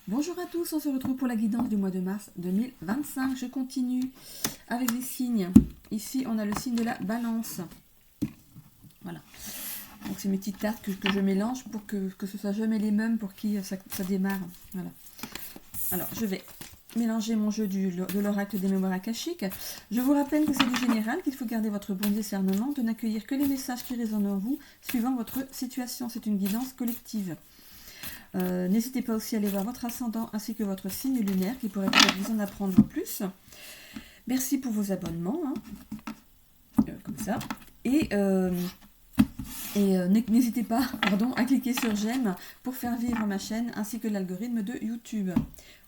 Bonjour à tous, on se retrouve pour la guidance du mois de mars 2025. Je continue avec les signes. Ici, on a le signe de la balance. Voilà. Donc, c'est mes petites cartes que je mélange pour que ce soit jamais les mêmes pour qui ça démarre. Voilà. Alors, je vais mélanger mon jeu de l'oracle des mémoires akashiques. Je vous rappelle que c'est du général, qu'il faut garder votre bon discernement, de n'accueillir que les messages qui résonnent en vous, suivant votre situation. C'est une guidance collective. N'hésitez pas aussi à aller voir votre ascendant ainsi que votre signe lunaire qui pourrait peut-être vous en apprendre plus. Merci pour vos abonnements, hein. Comme ça. Et n'hésitez pas à cliquer sur j'aime pour faire vivre ma chaîne ainsi que l'algorithme de YouTube.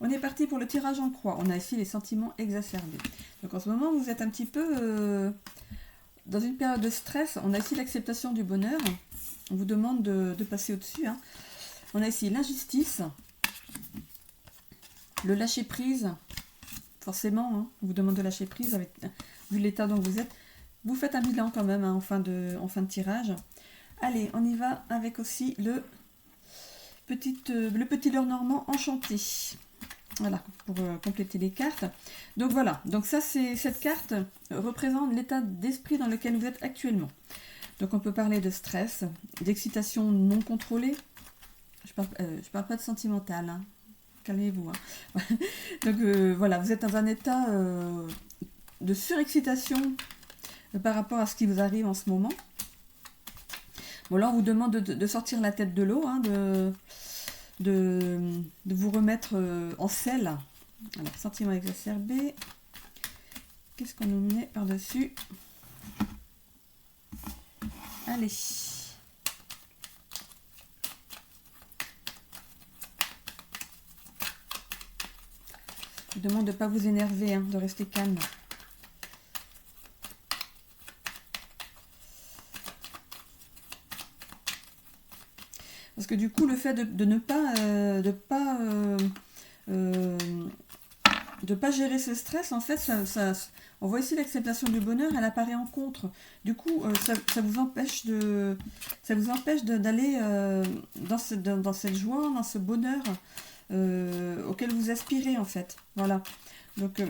On est parti pour le tirage en croix. On a ici les sentiments exacerbés. Donc en ce moment, vous êtes un petit peu dans une période de stress. On a ici l'acceptation du bonheur. On vous demande de passer au-dessus, hein. On a ici l'injustice, le lâcher-prise, forcément, hein, on vous demande de lâcher prise, vu l'état dont vous êtes. Vous faites un bilan quand même, hein, en fin de tirage. Allez, on y va avec aussi le petit leurre normand enchanté. Voilà, pour compléter les cartes. Donc voilà, donc ça, cette carte représente l'état d'esprit dans lequel vous êtes actuellement. Donc on peut parler de stress, d'excitation non contrôlée. Je parle pas de sentimental, hein. Calmez-vous, hein. Donc voilà, vous êtes dans un état de surexcitation par rapport à ce qui vous arrive en ce moment. Bon, là on vous demande de sortir la tête de l'eau, hein, de vous remettre en selle. Alors, sentiment exacerbé. Qu'est-ce qu'on nous met par-dessus? Allez. Je vous demande de ne pas vous énerver, hein, de rester calme. Parce que du coup, le fait de ne pas gérer ce stress, en fait, on voit ici l'acceptation du bonheur, elle apparaît en contre. Du coup, ça vous empêche d'aller dans cette joie, dans ce bonheur auquel vous aspirez, en fait. Voilà. Donc,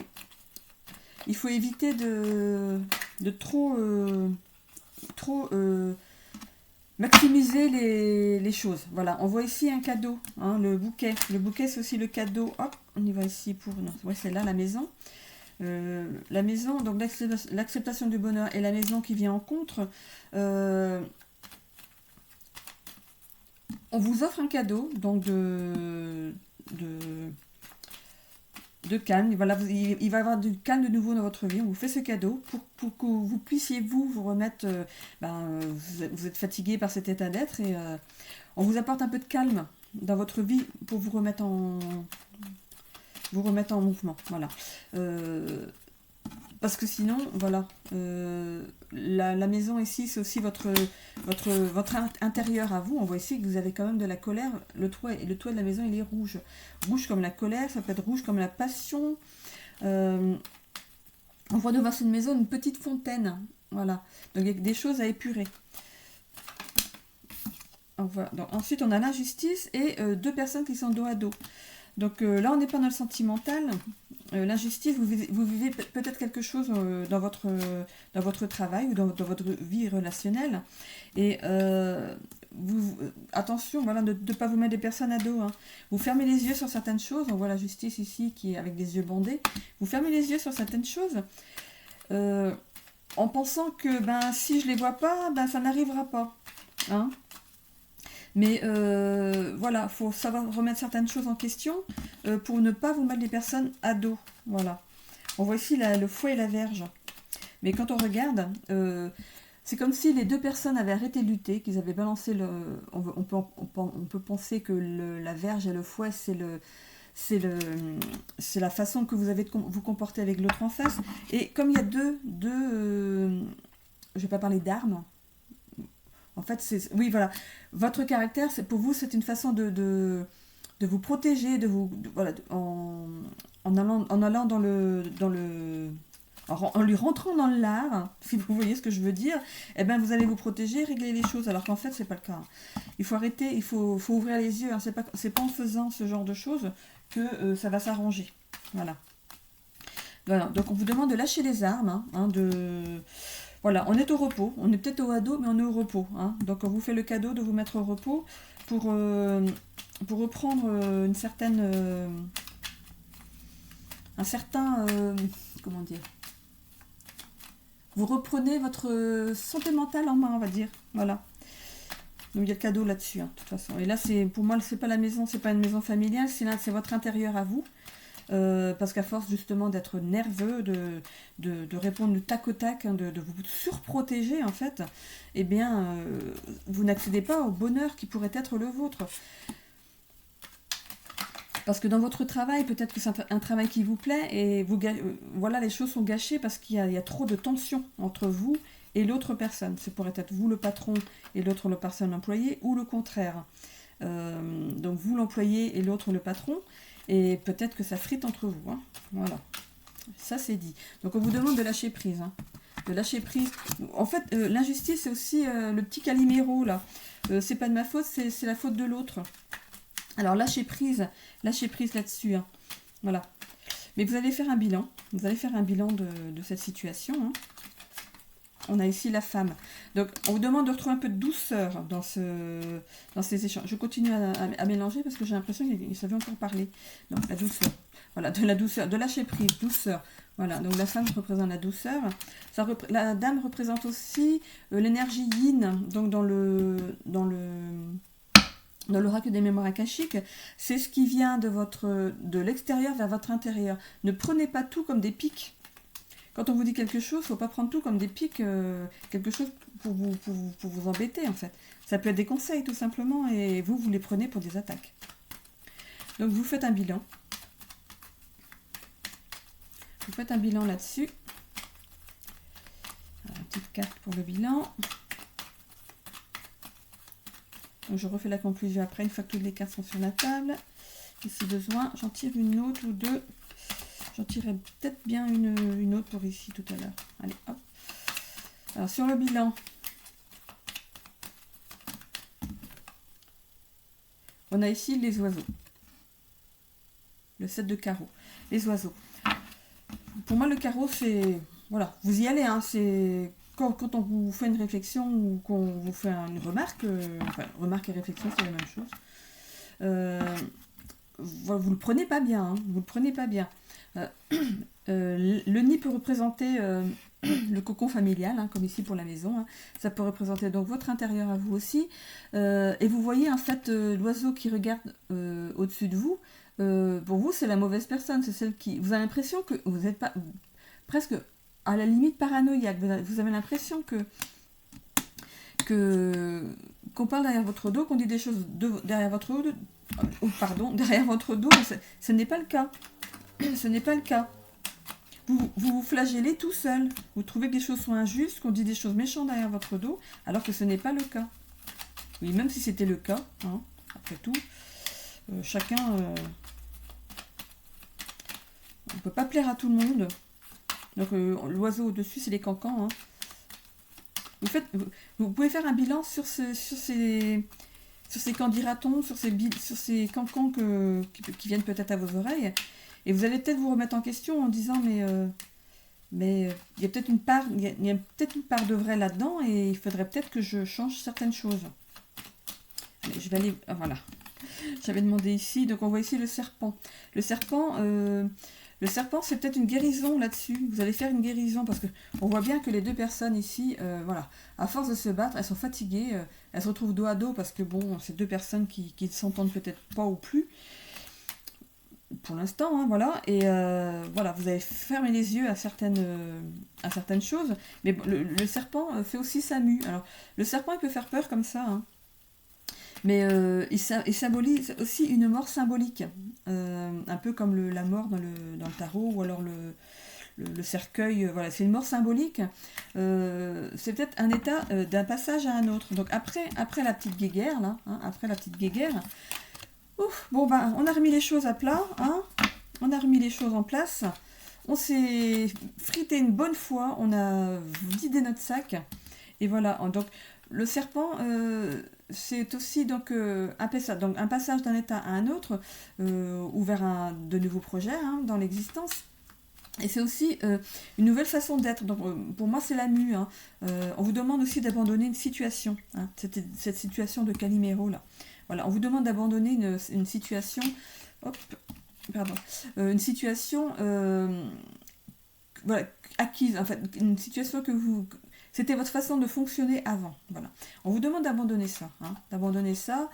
il faut éviter de trop maximiser les choses. Voilà, on voit ici un cadeau, hein, le bouquet. Le bouquet, c'est aussi le cadeau. Hop, on y va ici pour... Non, ouais, c'est là, la maison. La maison, donc l'acceptation du bonheur et la maison qui vient en contre. On vous offre un cadeau, donc de calme. Voilà, il va y avoir du calme de nouveau dans votre vie. On vous fait ce cadeau pour que vous puissiez vous remettre. Vous êtes fatigué par cet état d'être et on vous apporte un peu de calme dans votre vie pour vous remettre en mouvement. Voilà. Parce que sinon, voilà, la maison ici, c'est aussi votre intérieur à vous. On voit ici que vous avez quand même de la colère. Le toit de la maison, il est rouge. Rouge comme la colère, ça peut être rouge comme la passion. On voit devant cette maison une petite fontaine. Voilà. Donc il y a des choses à épurer. Voilà. Donc, ensuite, on a l'injustice et deux personnes qui sont dos à dos. Donc là, on n'est pas dans le sentimental. L'injustice, vous vivez peut-être quelque chose dans votre travail ou dans votre vie relationnelle. Et attention, voilà, de ne pas vous mettre des personnes à dos, hein. Vous fermez les yeux sur certaines choses. On voit la justice ici qui est avec des yeux bandés. Vous fermez les yeux sur certaines choses en pensant que si je ne les vois pas, ça n'arrivera pas. Hein. Mais voilà, il faut savoir remettre certaines choses en question pour ne pas vous mettre les personnes à dos. Voilà. On voit ici le fouet et la verge. Mais quand on regarde, c'est comme si les deux personnes avaient arrêté de lutter, qu'ils avaient balancé le... On peut penser que la verge et le fouet, c'est la façon que vous avez de vous comporter avec l'autre en face. Et comme il y a deux je vais pas parler d'armes. En fait, oui, voilà. Votre caractère, pour vous, c'est une façon de vous protéger, voilà, en allant dans le en lui rentrant dans l'art, si vous voyez ce que je veux dire, eh ben vous allez vous protéger, régler les choses, alors qu'en fait c'est pas le cas. Il faut arrêter, faut ouvrir les yeux, hein. C'est pas en faisant ce genre de choses que ça va s'arranger. Voilà. Voilà, donc on vous demande de lâcher les armes, hein, Voilà, on est au repos, on est peut-être au ado, mais on est au repos. Hein. Donc on vous fait le cadeau de vous mettre au repos pour reprendre un certain, comment dire, vous reprenez votre santé mentale en main, on va dire, voilà. Donc il y a le cadeau là-dessus, hein, de toute façon. Et là, pour moi, c'est pas la maison, c'est pas une maison familiale, c'est votre intérieur à vous. Parce qu'à force justement d'être nerveux, de répondre du tac au tac, hein, de vous surprotéger en fait, eh bien, vous n'accédez pas au bonheur qui pourrait être le vôtre. Parce que dans votre travail, peut-être que c'est un travail qui vous plaît et voilà, les choses sont gâchées parce qu'il y a trop de tension entre vous et l'autre personne. C'est pourrait être vous le patron et l'autre la personne employée ou le contraire. Donc vous l'employé et l'autre le patron. Et peut-être que ça frite entre vous. Hein. Voilà. Ça, c'est dit. Donc, on vous demande de lâcher prise. Hein. De lâcher prise. En fait, l'injustice, c'est aussi le petit Calimero, là. C'est pas de ma faute, c'est la faute de l'autre. Alors, lâchez prise là-dessus. Hein. Voilà. Mais vous allez faire un bilan. Vous allez faire un bilan de cette situation. Hein. On a ici la femme. Donc, on vous demande de retrouver un peu de douceur dans ces échanges. Je continue à mélanger parce que j'ai l'impression qu'il savait encore parler. Donc, la douceur. Voilà, de la douceur, de lâcher prise, douceur. Voilà, donc la femme représente la douceur. La dame représente aussi l'énergie yin. Donc, dans l'oracle des mémoires akashiques, c'est ce qui vient de l'extérieur vers votre intérieur. Ne prenez pas tout comme des pics. Quand on vous dit quelque chose, il ne faut pas prendre tout comme des pics, quelque chose pour vous embêter en fait. Ça peut être des conseils tout simplement et vous les prenez pour des attaques. Donc vous faites un bilan. Vous faites un bilan là-dessus. Une petite carte pour le bilan. Donc je refais la conclusion après, une fois que toutes les cartes sont sur la table. Et si besoin, j'en tire une autre ou deux. J'en tirerai peut-être bien une autre pour ici tout à l'heure. Allez, hop. Alors, sur le bilan, on a ici les oiseaux. Le 7 de carreau. Les oiseaux. Pour moi, le carreau, c'est... Voilà, vous y allez. Hein, c'est quand on vous fait une réflexion ou qu'on vous fait une remarque. Enfin, remarque et réflexion, c'est la même chose. Vous le prenez pas bien. Hein, vous le prenez pas bien. Le nid peut représenter le cocon familial, hein, comme ici pour la maison. Hein. Ça peut représenter donc votre intérieur à vous aussi. Et vous voyez en fait l'oiseau qui regarde au-dessus de vous. Pour vous, c'est la mauvaise personne. C'est celle qui. Vous avez l'impression que vous n'êtes pas presque à la limite paranoïaque. Vous avez l'impression qu'on parle derrière votre dos, qu'on dit des choses derrière votre dos. Derrière votre dos. Ce n'est pas le cas. Ce n'est pas le cas. Vous flagellez tout seul. Vous trouvez que les choses sont injustes, qu'on dit des choses méchantes derrière votre dos, alors que ce n'est pas le cas. Oui, même si c'était le cas, hein, après tout, chacun... on ne peut pas plaire à tout le monde. Donc l'oiseau au-dessus, c'est les cancans. Hein. Vous pouvez faire un bilan sur ces qu'en dira-t-on, sur ces cancans qui viennent peut-être à vos oreilles. Et vous allez peut-être vous remettre en question en disant mais il y a peut-être une part de vrai là-dedans et il faudrait peut-être que je change certaines choses. Allez, je vais aller... voilà. J'avais demandé ici, donc on voit ici le serpent. Le serpent, c'est peut-être une guérison là-dessus. Vous allez faire une guérison parce que on voit bien que les deux personnes ici, voilà, à force de se battre, elles sont fatiguées, elles se retrouvent dos à dos parce que bon, c'est deux personnes qui ne s'entendent peut-être pas ou plus. Pour l'instant, hein, voilà, et voilà, vous avez fermé les yeux à certaines choses, mais le serpent fait aussi sa mue. Alors, le serpent, il peut faire peur comme ça, hein, mais il symbolise aussi une mort symbolique, un peu comme la mort dans le tarot, ou alors le cercueil, voilà, c'est une mort symbolique, c'est peut-être un état d'un passage à un autre. Donc après la petite guéguerre, là, hein, après la petite guéguerre, ouf, bon ben, on a remis les choses à plat, hein, on a remis les choses en place. on s'est frité une bonne fois, on a vidé notre sac. Et voilà, donc le serpent, c'est aussi donc, un passage d'un état à un autre, ou vers de nouveaux projets hein, dans l'existence. Et c'est aussi une nouvelle façon d'être. Donc pour moi, c'est la mue. Hein. On vous demande aussi d'abandonner une situation. Hein, cette situation de Calimero là. Voilà, on vous demande d'abandonner une situation. Hop, pardon. Une situation voilà, acquise. En fait, une situation que vous. C'était votre façon de fonctionner avant. Voilà. On vous demande d'abandonner ça. Hein, d'abandonner ça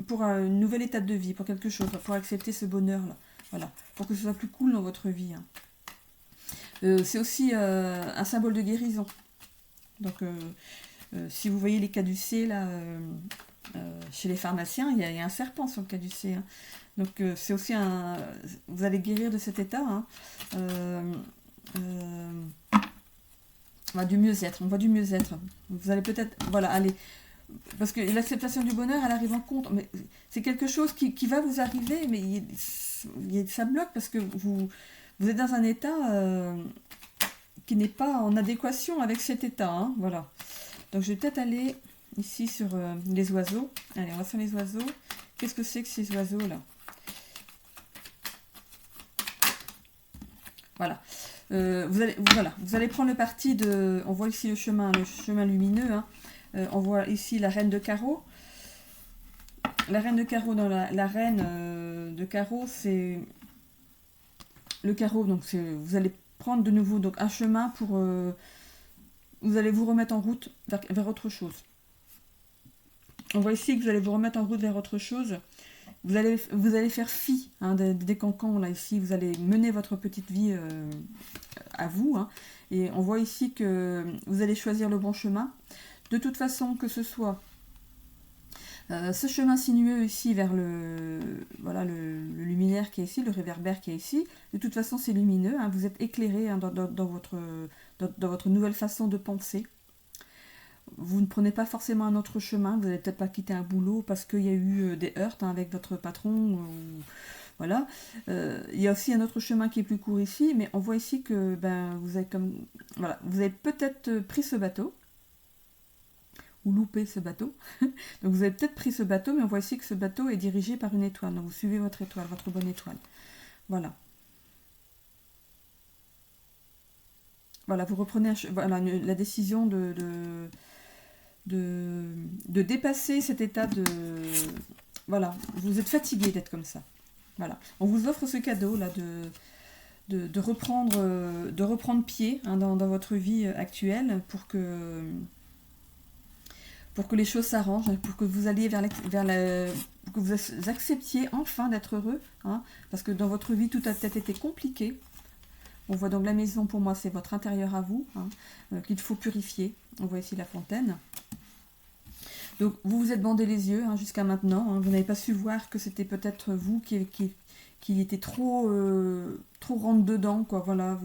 pour une nouvelle étape de vie, pour quelque chose, pour accepter ce bonheur-là. Voilà, pour que ce soit plus cool dans votre vie. Hein. C'est aussi un symbole de guérison. Donc, si vous voyez les caducées là, chez les pharmaciens, il y a un serpent sur le caducée. Hein. Donc, c'est aussi un. Vous allez guérir de cet état. Hein. Du mieux-être. On voit du mieux-être. Vous allez peut-être. Voilà, allez. Parce que l'acceptation du bonheur, elle arrive en compte. Mais c'est quelque chose qui va vous arriver, mais ça bloque parce que vous êtes dans un état qui n'est pas en adéquation avec cet état. Hein, voilà. Donc je vais peut-être aller ici sur les oiseaux. Allez, on va sur les oiseaux. Qu'est-ce que c'est que ces oiseaux-là? Voilà. Vous allez prendre le parti de... On voit ici le chemin lumineux. Hein. On voit ici la reine de carreau. La reine de carreau, dans la reine de carreau, c'est le carreau. Donc vous allez prendre de nouveau donc, un chemin pour... vous allez vous remettre en route vers autre chose. On voit ici que vous allez vous remettre en route vers autre chose. Vous allez faire fi hein, des cancans là ici. Vous allez mener votre petite vie à vous. Hein, et on voit ici que vous allez choisir le bon chemin. De toute façon, que ce soit ce chemin sinueux ici vers le luminaire qui est ici, le réverbère qui est ici, de toute façon c'est lumineux, hein, vous êtes éclairé hein, dans votre nouvelle façon de penser. Vous ne prenez pas forcément un autre chemin, vous n'allez peut-être pas quitter un boulot parce qu'il y a eu des heurts hein, avec votre patron. Voilà. Il y a aussi un autre chemin qui est plus court ici, mais on voit ici que vous avez peut-être pris ce bateau. Ou louper ce bateau. Donc vous avez peut-être pris ce bateau, mais on voit ici que ce bateau est dirigé par une étoile. Donc vous suivez votre étoile, votre bonne étoile. Voilà. Voilà, vous reprenez la décision de dépasser cet état de... Voilà, vous êtes fatigué d'être comme ça. Voilà. On vous offre ce cadeau là de reprendre pied hein, dans votre vie actuelle pour que les choses s'arrangent, pour que vous alliez pour que vous acceptiez enfin d'être heureux, hein, parce que dans votre vie tout a peut-être été compliqué. On voit donc la maison pour moi c'est votre intérieur à vous, hein, qu'il faut purifier. On voit ici la fontaine. Donc vous vous êtes bandé les yeux hein, jusqu'à maintenant, hein, vous n'avez pas su voir que c'était peut-être vous qui était trop rentre dedans, quoi. Voilà,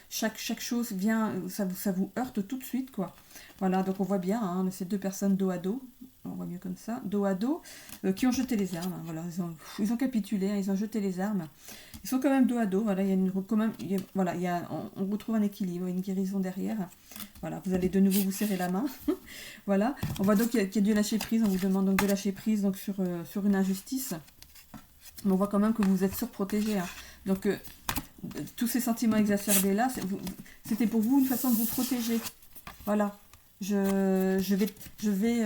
chaque chose vient, ça vous heurte tout de suite, quoi. Voilà, donc on voit bien hein, ces deux personnes dos à dos, on voit mieux comme ça, dos à dos, qui ont jeté les armes. Hein, voilà, ils ont capitulé, hein, ils ont jeté les armes. Ils sont quand même dos à dos. Voilà, on retrouve un équilibre, une guérison derrière. Voilà, vous allez de nouveau vous serrer la main. Voilà, on voit donc qu'il y a du lâcher prise. On vous demande donc de lâcher prise donc sur une injustice. Mais on voit quand même que vous êtes surprotégé. Hein. Donc tous ces sentiments exacerbés là, c'était pour vous une façon de vous protéger. Voilà. Je vais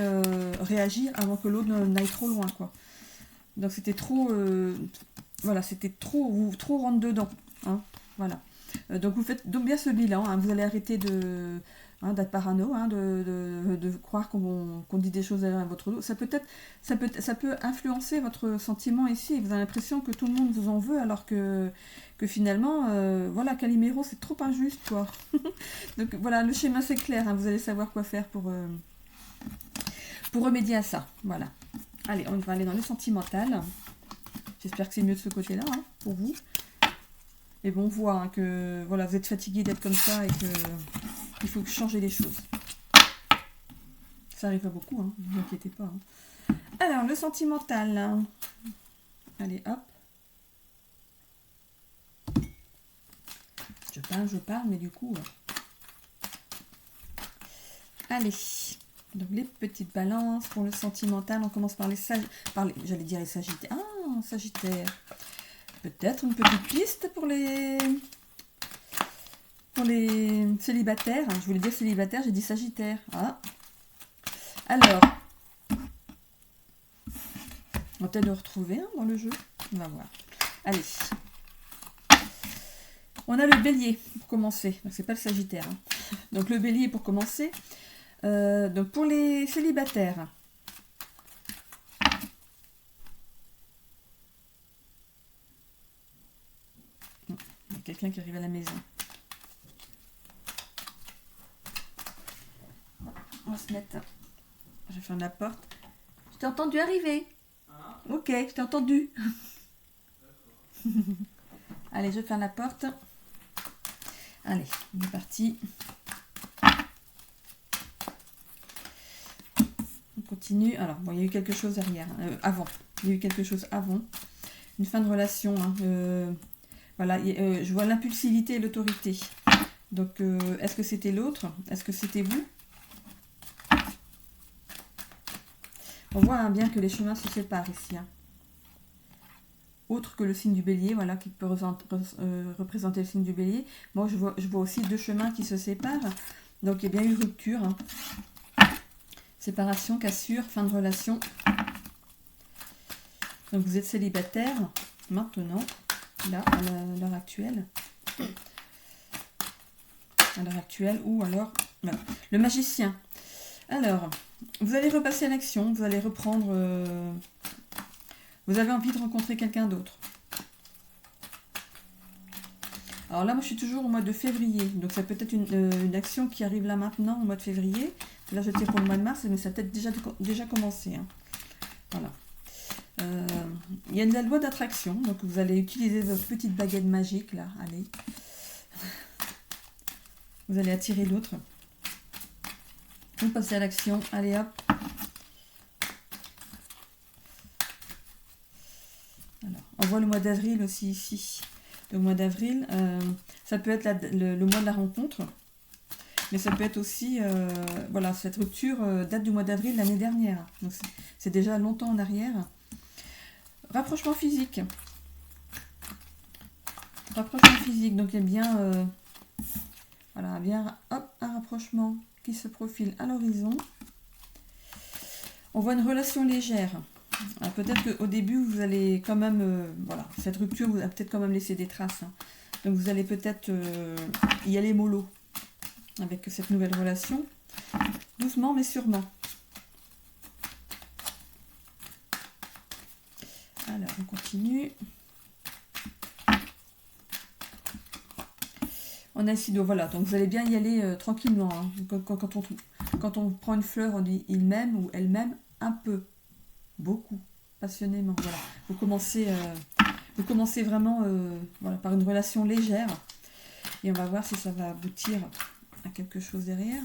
réagir avant que l'autre n'aille trop loin, quoi. Donc c'était trop... c'était trop rentre dedans. Hein, voilà. Donc vous faites donc bien ce bilan. Hein, vous allez arrêter d'être parano, hein, de croire qu'on dit des choses derrière votre dos. Ça peut influencer votre sentiment ici. Vous avez l'impression que tout le monde vous en veut alors que finalement, Calimero, c'est trop injuste, quoi. Donc voilà, le schéma c'est clair. Hein, vous allez savoir quoi faire pour remédier à ça. Voilà. Allez, on va aller dans le sentimental. J'espère que c'est mieux de ce côté-là, hein, pour vous. Et bon, on voit hein, que voilà, vous êtes fatigué d'être comme ça et qu'il faut changer les choses. Ça arrive pas beaucoup, hein, ne vous inquiétez pas. Hein. Alors, le sentimental. Allez, hop. sentimental, je parle, mais du coup... Allez, donc les petites balances pour le sentimental, on commence par les j'allais dire les sagittaires. Ah, sagittaire. Peut-être une petite piste pour les célibataires. Je voulais dire célibataire, j'ai dit sagittaire. Ah. Alors, on va peut-être le retrouver dans le jeu. On va voir. Allez. On a le bélier pour commencer. Donc, c'est pas le sagittaire. Donc, le bélier pour commencer. Donc, pour les célibataires. Il y a quelqu'un qui arrive à la maison. On va se mettre. Je ferme la porte. Je t'ai entendu arriver. Ok, je t'ai entendu. Allez, je ferme la porte. Allez, on est parti. On continue. Alors, bon, il y a eu quelque chose derrière. Avant. Il y a eu quelque chose avant. Une fin de relation. Voilà, je vois l'impulsivité et l'autorité. Donc, est-ce que c'était l'autre? Est-ce que c'était vous? On voit bien que les chemins se séparent ici. Autre que le signe du bélier, voilà, qui peut représenter le signe du bélier. Moi, je vois aussi deux chemins qui se séparent. Donc, il y a bien eu rupture. Séparation, cassure, fin de relation. Donc, vous êtes célibataire maintenant, là, à l'heure actuelle. À l'heure actuelle, ou alors, voilà. Le magicien. Alors, vous allez repasser à l'action, vous allez reprendre... vous avez envie de rencontrer quelqu'un d'autre. Alors là, moi, je suis toujours au mois de février. Donc, ça peut être une action qui arrive là maintenant, au mois de février. Là, je tire pour le mois de mars, mais ça a peut-être déjà commencé. Voilà. Il y a de la loi d'attraction. Donc, vous allez utiliser votre petite baguette magique, là. Allez. Vous allez attirer l'autre. Vous passez à l'action. Allez, hop. Alors, on voit le mois d'avril aussi ici. Le mois d'avril, ça peut être le mois de la rencontre, mais ça peut être aussi, voilà, cette rupture date du mois d'avril l'année dernière. Donc c'est déjà longtemps en arrière. Rapprochement physique. Rapprochement physique, donc il y a bien, voilà, bien, hop, un rapprochement qui se profile à l'horizon. On voit une relation légère. Peut-être qu'au début, vous allez quand même... voilà, cette rupture vous a peut-être quand même laissé des traces. Donc vous allez peut-être y aller mollo avec cette nouvelle relation. Doucement mais sûrement. Alors, on continue. On a ici, donc voilà, donc vous allez bien y aller tranquillement. Quand on prend une fleur, on dit il m'aime ou elle m'aime un peu. Beaucoup, passionnément. Voilà. Vous commencez vraiment voilà, par une relation légère. Et on va voir si ça va aboutir à quelque chose derrière.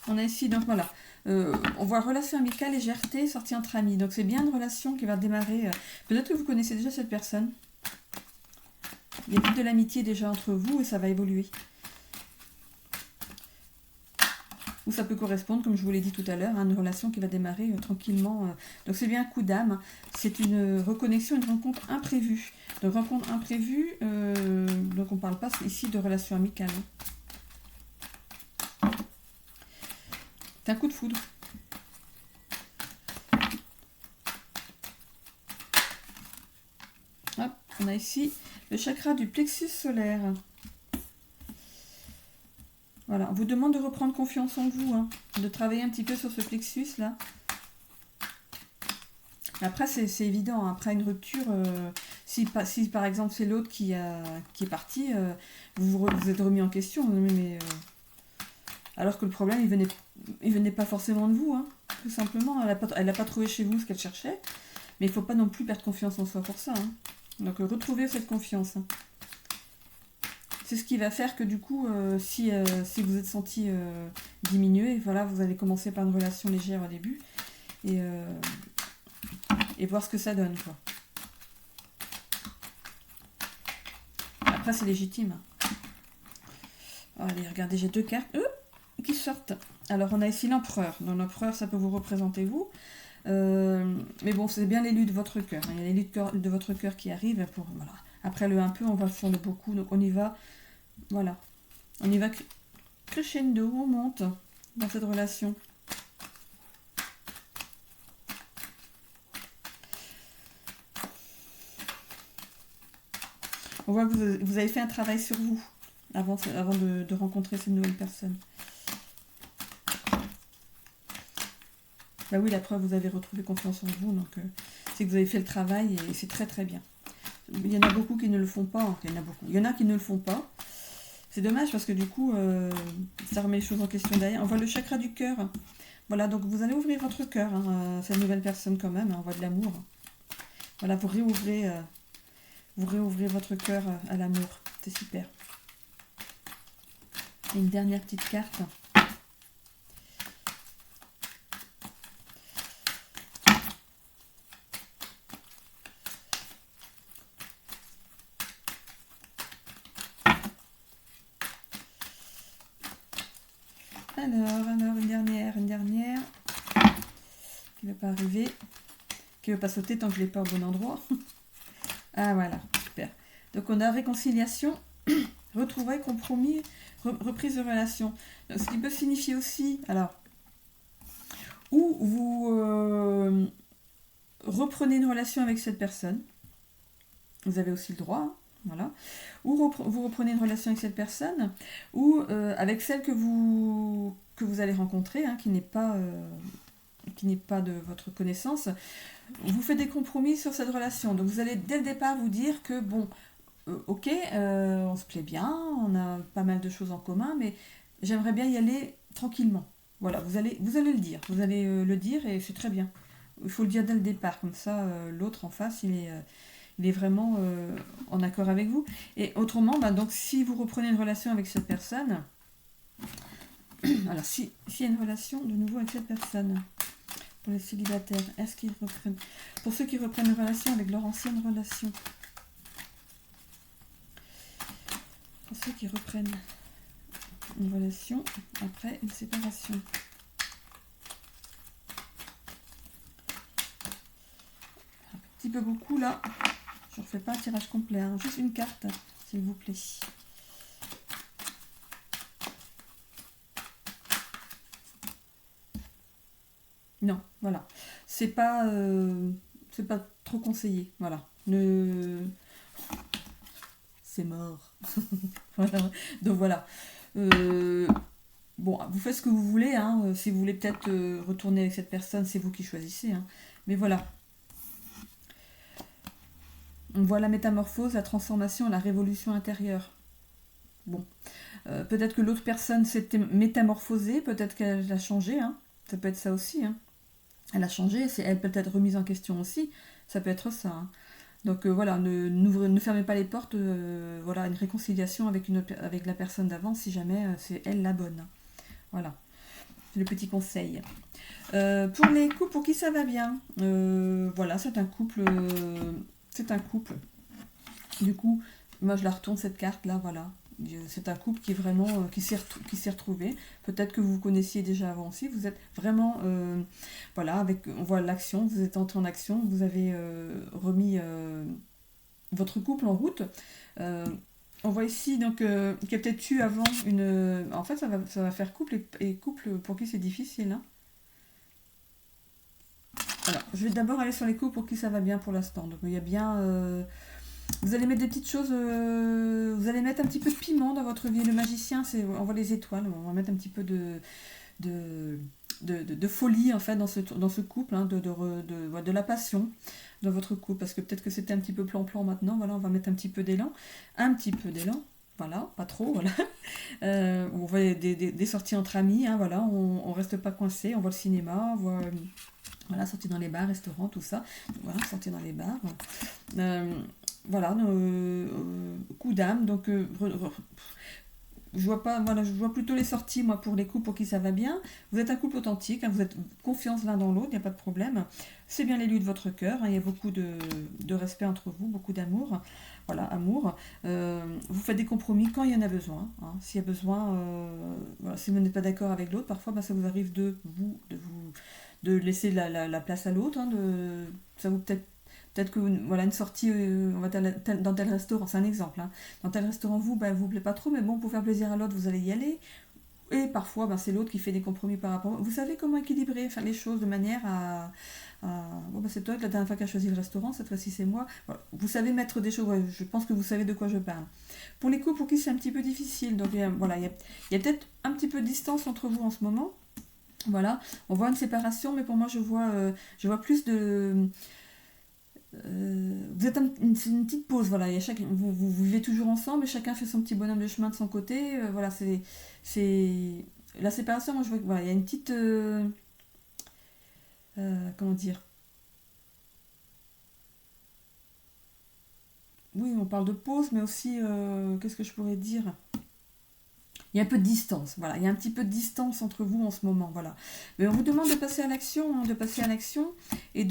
On a ici, donc voilà. On voit relation amicale, légèreté, sortie entre amis. Donc c'est bien une relation qui va démarrer. Peut-être que vous connaissez déjà cette personne. Il y a plus de l'amitié déjà entre vous et ça va évoluer. Ou ça peut correspondre, comme je vous l'ai dit tout à l'heure, à une relation qui va démarrer tranquillement. Donc c'est bien un coup d'âme. C'est une reconnexion, une rencontre imprévue. Donc rencontre imprévue, donc on ne parle pas ici de relation amicale. C'est un coup de foudre. Hop, on a ici le chakra du plexus solaire. Voilà, on vous demande de reprendre confiance en vous, de travailler un petit peu sur ce plexus là. Après, c'est évident, après une rupture, si par exemple c'est l'autre qui est parti, vous êtes remis en question, mais alors que le problème il venait pas forcément de vous, tout simplement. Elle n'a pas trouvé chez vous ce qu'elle cherchait, mais il ne faut pas non plus perdre confiance en soi pour ça. Donc retrouvez cette confiance. C'est ce qui va faire que du coup, si vous êtes senti diminué, voilà, vous allez commencer par une relation légère au début. et voir ce que ça donne, quoi. Après, c'est légitime. Allez, regardez, j'ai 2 cartes qui sortent. Alors, on a ici l'empereur. Donc, l'empereur, ça peut vous représenter vous. Mais bon, c'est bien l'élu de votre cœur. Il y a l'élu de votre cœur qui arrive. Voilà. Après le un peu, on va sur le beaucoup. Donc, on y va. Voilà. On y va crescendo. On monte dans cette relation. On voit que vous avez fait un travail sur vous avant de rencontrer cette nouvelle personne. Bah oui, la preuve, vous avez retrouvé confiance en vous, donc c'est que vous avez fait le travail et c'est très très bien. Il y en a beaucoup qui ne le font pas, il y en a beaucoup. Il y en a qui ne le font pas. C'est dommage parce que du coup, ça remet les choses en question derrière. On voit le chakra du cœur. Voilà, donc vous allez ouvrir votre cœur, hein, cette nouvelle personne quand même, hein, on voit de l'amour. Voilà, vous réouvrez votre cœur à l'amour. C'est super. Et une dernière petite carte. Alors, une dernière. Qui ne va pas arriver. Qui ne va pas sauter tant que je ne l'ai pas au bon endroit. Ah voilà, super. Donc on a réconciliation, retrouvailles, compromis, reprise de relation. Donc, ce qui peut signifier aussi, alors, ou vous reprenez une relation avec cette personne, vous avez aussi le droit, hein, voilà. Ou vous reprenez une relation avec cette personne, ou avec celle que vous allez rencontrer, hein, qui n'est pas de votre connaissance. Vous faites des compromis sur cette relation. Donc vous allez dès le départ vous dire que bon, ok, on se plaît bien, on a pas mal de choses en commun, mais j'aimerais bien y aller tranquillement. Voilà, vous allez le dire. Vous allez le dire et c'est très bien. Il faut le dire dès le départ, comme ça l'autre en face, il est vraiment en accord avec vous. Et autrement, donc si vous reprenez une relation avec cette personne, alors s'il y a une relation de nouveau avec cette personne, pour les célibataires, est-ce qu'ils reprennent? Pour ceux qui reprennent une relation avec leur ancienne relation. Pour ceux qui reprennent une relation après une séparation. Un petit peu beaucoup là. Je ne refais pas un tirage complet, hein. Juste une carte, s'il vous plaît. Non, voilà. C'est pas trop conseillé. Voilà. C'est mort. Voilà. Donc voilà. Bon, vous faites ce que vous voulez. Hein. Si vous voulez peut-être retourner avec cette personne, c'est vous qui choisissez. Hein. Mais voilà. On voit la métamorphose, la transformation, la révolution intérieure. Bon. Peut-être que l'autre personne s'était métamorphosée, peut-être qu'elle a changé. Hein. Ça peut être ça aussi. Hein. Elle a changé, elle peut être remise en question aussi, ça peut être ça. Hein. Donc voilà, ne fermez pas les portes, voilà, une réconciliation avec la personne d'avant, si jamais c'est elle la bonne. Voilà, c'est le petit conseil. Pour les couples pour qui ça va bien, voilà, c'est un couple. Du coup, moi je la retourne cette carte là, voilà. C'est un couple qui est vraiment qui s'est retrouvé. Peut-être que vous vous connaissiez déjà avant aussi. Vous êtes vraiment voilà, on voit l'action, vous êtes entré en action, vous avez remis votre couple en route. On voit ici donc qu'il y a peut-être eu avant une. En fait, ça va faire couple et couple pour qui c'est difficile. Hein. Alors, je vais d'abord aller sur les couples pour qui ça va bien pour l'instant. Donc il y a bien. Vous allez mettre des petites choses, vous allez mettre un petit peu de piment dans votre vie. Le magicien, on voit les étoiles, on va mettre un petit peu de folie en fait dans ce couple, hein, de la passion dans votre couple, parce que peut-être que c'était un petit peu plan-plan maintenant, voilà, on va mettre un petit peu d'élan, voilà, pas trop, voilà. On voit des sorties entre amis, hein, voilà, on reste pas coincé, on voit le cinéma, on voit... Voilà, sortir dans les bars, restaurants, tout ça. Voilà, sortir dans les bars. Voilà, coup d'âme. Donc, je vois pas, voilà, je vois plutôt les sorties, moi, pour les couples pour qui ça va bien. Vous êtes un couple authentique, hein, vous êtes confiance l'un dans l'autre, il n'y a pas de problème. C'est bien l'élu de votre cœur, hein, il y a beaucoup de respect entre vous, beaucoup d'amour. Voilà, amour. Vous faites des compromis quand il y en a besoin. Hein. S'il y a besoin, voilà, si vous n'êtes pas d'accord avec l'autre, parfois bah, ça vous arrive de laisser la place à l'autre. Hein, ça vous peut-être que voilà, une sortie on va dans tel restaurant, c'est un exemple. Hein. Dans tel restaurant, vous plaît pas trop, mais bon, pour faire plaisir à l'autre, vous allez y aller. Et parfois, ben, c'est l'autre qui fait des compromis par rapport. Vous savez comment équilibrer, faire les choses de manière bon, ben, c'est toi, la dernière fois qui a choisi le restaurant, cette fois-ci c'est moi. Voilà. Vous savez mettre des choses, ouais, je pense que vous savez de quoi je parle. Pour les couples pour qui c'est un petit peu difficile, donc voilà, il y a peut-être un petit peu de distance entre vous en ce moment. Voilà, on voit une séparation, mais pour moi, je vois plus de. Vous êtes c'est une petite pause, voilà. Il y a vous vivez toujours ensemble et chacun fait son petit bonhomme de chemin de son côté. Voilà, c'est la séparation. Moi, je vois que voilà, il y a une petite, comment dire. Oui, on parle de pause, mais aussi, qu'est-ce que je pourrais dire? Il y a un peu de distance, voilà. Il y a un petit peu de distance entre vous en ce moment, voilà. Mais on vous demande de passer à l'action, hein, de passer à l'action et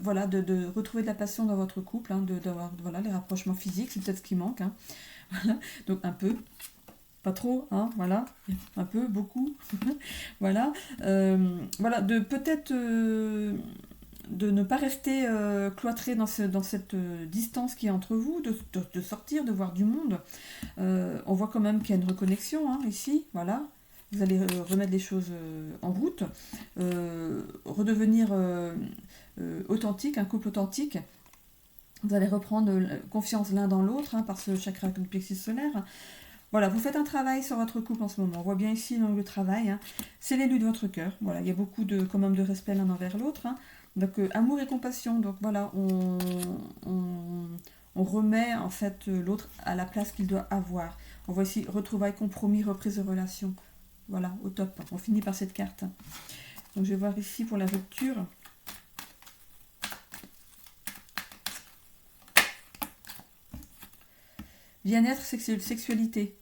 voilà, de retrouver de la passion dans votre couple, hein, d'avoir voilà, les rapprochements physiques, c'est peut-être ce qui manque. Hein. Voilà. Donc un peu, pas trop, hein, voilà, un peu, beaucoup, voilà. Voilà, de peut-être de ne pas rester cloîtré dans cette distance qui est entre vous, de sortir, de voir du monde. On voit quand même qu'il y a une reconnexion hein, ici, voilà. Vous allez remettre les choses en route, redevenir authentique, un couple authentique. Vous allez reprendre confiance l'un dans l'autre hein, par ce chakra du plexus solaire. Voilà, vous faites un travail sur votre couple en ce moment. On voit bien ici dans le travail. Hein. C'est l'élu de votre cœur. Voilà, il y a beaucoup quand même de respect l'un envers l'autre. Hein. Donc amour et compassion. Donc voilà, on remet en fait l'autre à la place qu'il doit avoir. On voit ici retrouvailles, compromis, reprise de relation. Voilà, au top. On finit par cette carte. Donc je vais voir ici pour la rupture. Bien-être, sexualité.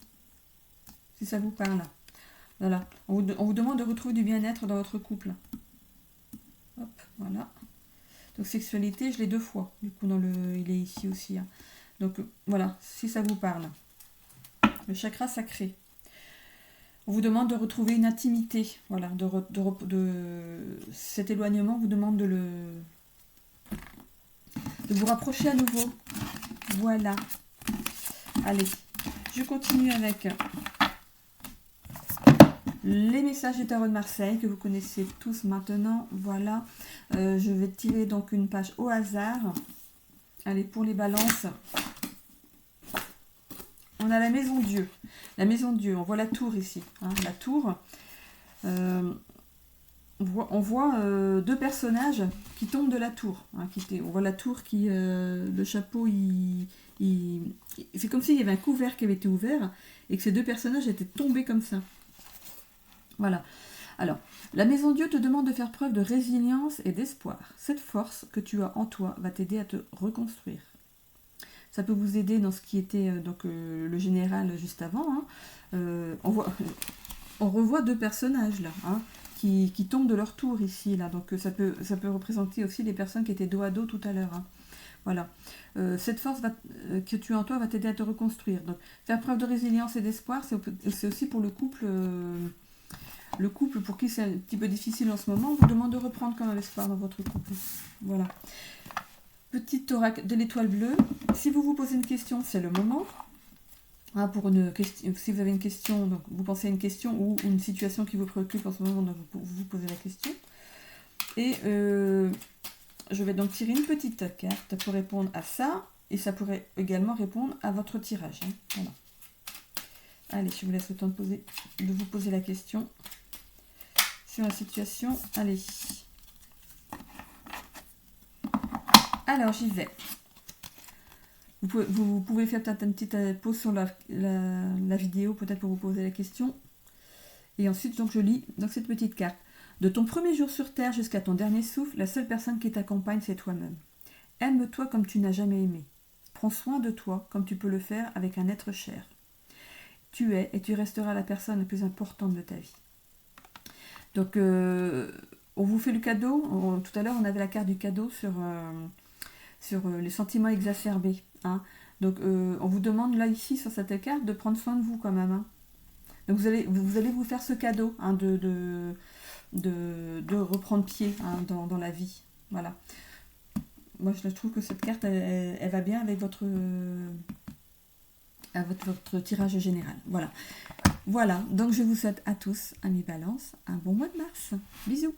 Si ça vous parle. Voilà. On vous demande de retrouver du bien-être dans votre couple. Hop, voilà. Donc sexualité, je l'ai 2 fois. Du coup, il est ici aussi. Hein. Donc voilà, si ça vous parle. Le chakra sacré. On vous demande de retrouver une intimité. Voilà, cet éloignement vous demande de vous rapprocher à nouveau. Voilà. Allez, je continue avec les messages du tarot de Marseille que vous connaissez tous maintenant. Voilà, je vais tirer donc une page au hasard. Allez, pour les balances, on a la maison Dieu. La maison Dieu, on voit la tour ici. Hein, la tour, on voit 2 personnages qui tombent de la tour. Hein, on voit la tour qui, le chapeau, c'est comme s'il y avait un couvert qui avait été ouvert et que ces 2 personnages étaient tombés comme ça. Voilà. Alors, la maison Dieu te demande de faire preuve de résilience et d'espoir. Cette force que tu as en toi va t'aider à te reconstruire. Ça peut vous aider dans ce qui était le général juste avant. Hein. On revoit 2 personnages là, hein, qui tombent de leur tour ici. Là. Donc ça peut représenter aussi les personnes qui étaient dos à dos tout à l'heure. Hein. Voilà. Cette force que tu as en toi va t'aider à te reconstruire. Donc, faire preuve de résilience et d'espoir, c'est aussi pour le couple. Le couple pour qui c'est un petit peu difficile en ce moment, on vous demande de reprendre quand même espoir dans votre couple. Voilà. Petite oracle de l'étoile bleue. Si vous vous posez une question, c'est le moment. Hein, si vous avez une question, donc vous pensez à une question ou une situation qui vous préoccupe en ce moment, donc vous posez la question. Et je vais donc tirer une petite carte pour répondre à ça. Et ça pourrait également répondre à votre tirage. Hein. Voilà. Allez, je vous laisse le temps de vous poser la question sur la situation. Allez. Alors, j'y vais. Vous pouvez faire peut-être une petite pause sur la vidéo, peut-être pour vous poser la question. Et ensuite, donc, je lis dans cette petite carte. De ton premier jour sur Terre jusqu'à ton dernier souffle, la seule personne qui t'accompagne, c'est toi-même. Aime-toi comme tu n'as jamais aimé. Prends soin de toi comme tu peux le faire avec un être cher. tu es et tu resteras la personne la plus importante de ta vie. Donc, on vous fait le cadeau. Tout à l'heure, on avait la carte du cadeau sur les sentiments exacerbés. Hein. Donc, on vous demande là, ici, sur cette carte, de prendre soin de vous quand même. Hein. Donc, vous allez vous faire ce cadeau hein, de reprendre pied hein, dans la vie. Voilà. Moi, je trouve que cette carte, elle va bien avec votre tirage général. Voilà. Voilà. Donc, je vous souhaite à tous, amis Balance, un bon mois de mars. Bisous.